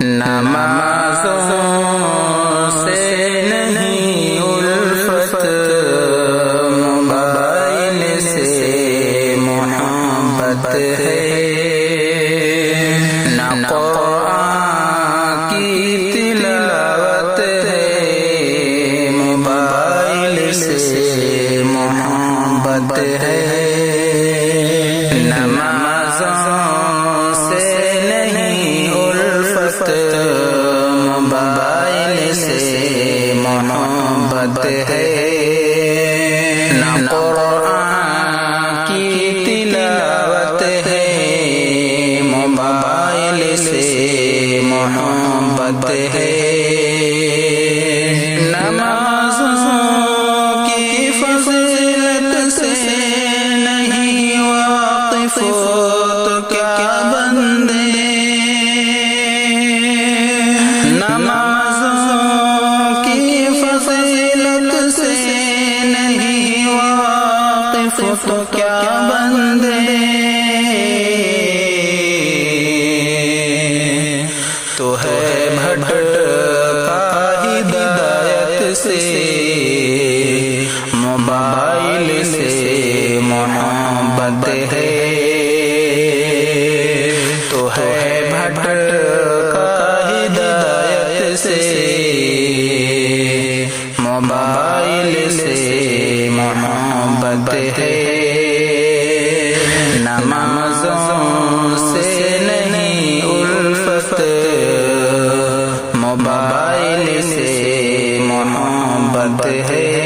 نمازوں سے نہیں الفت، موبائل سے محبت ہے۔ نہ قرآن کی تلاوت ہے، موبائل سے محبت ہے۔ نمازوں سے نہیں الفت، موبائل سے محبت ہے۔ نہ قرآن کی تلاوت ہے، موبائل سے محبت ہے۔ نمازوں کی فضیلت سے نہیں واقف تو کیا بندے، نمازوں کی فضیلت سے نہیں واقف تو کیا بندے، تو ہے بھٹکا ہدایت سے، موبائل سے محبت ہے۔ تو ہے بھٹکا ہدایت سے، موبائل سے محبت ہے۔ نمازوں سے نہیں الفت، موبائل سے محبت ہے۔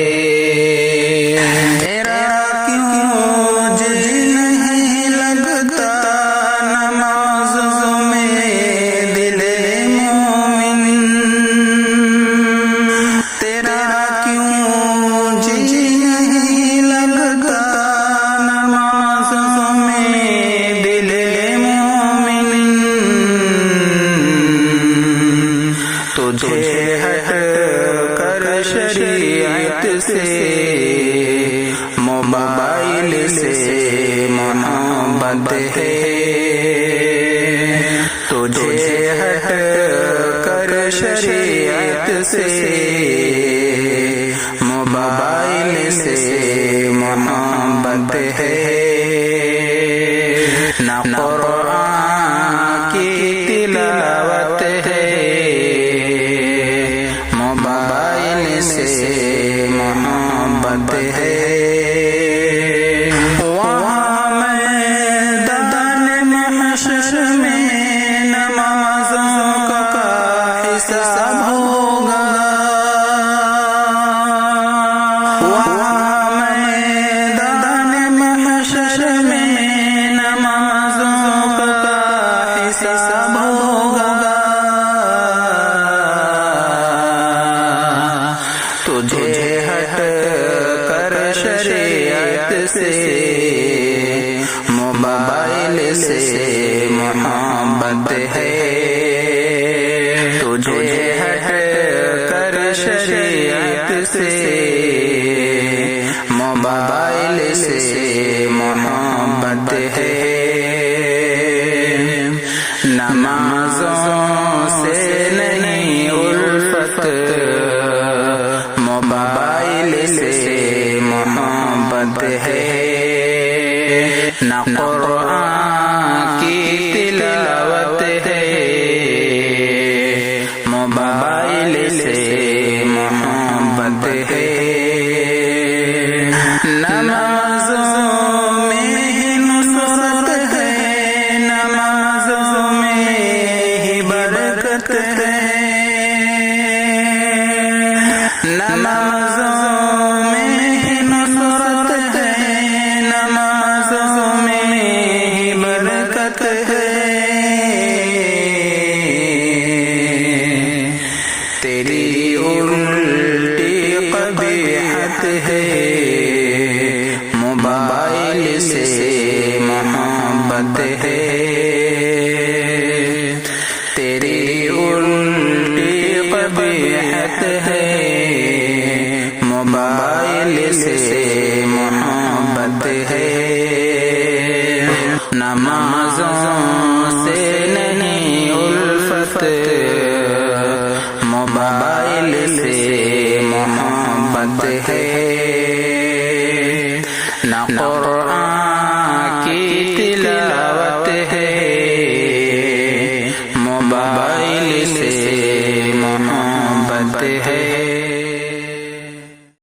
تیرا کیوں جی نہیں لگتا نمازوں میں دل مومن، تیرا کیوں جی نہیں لگتا نمازوں میں دل مومن، تجھے ہٹ کر شریعت سے، موبائل سے محبت ہے۔ تجھے ہٹ کر شریعت سے، موبائل سے محبت ہے۔ نہ قرآن کی تلاوت ہے، موبائل سے محبت ہے۔ وہاں میدان محشر میں نمازوں کا حساب ہوگا، وہاں میدان محشر میں نمازوں کا حساب ہوگا۔ تجھے ہٹ کر شریعت سے، موبائل سے محبت ہے۔ تجھے ہٹ کر شریعت سے، موبائل سے محبت ہے۔ نمازوں سے نہیں الفت، موبائل سے محبت ہے۔ نہ قرآن کی تلاوت ہے، موبائل سے محبت ہے۔ نمازوں میں ہی نصرت ہے، نمازوں میں ہی برکت ہے، نمازوں میں ہی نصرت ہے، نمازوں میں ہی برکت ہے۔ تیری الٹی قبیحت ہے، موبائل سے محبت ہے۔ تیری الٹی قبیحت ہے، موبائل سے محبت ہے۔ نمازوں سے نہیں الفت، موبائل سے محبت ہے، نہ قرآن کی تلاوت ہے، موبائل سے محبت ہے۔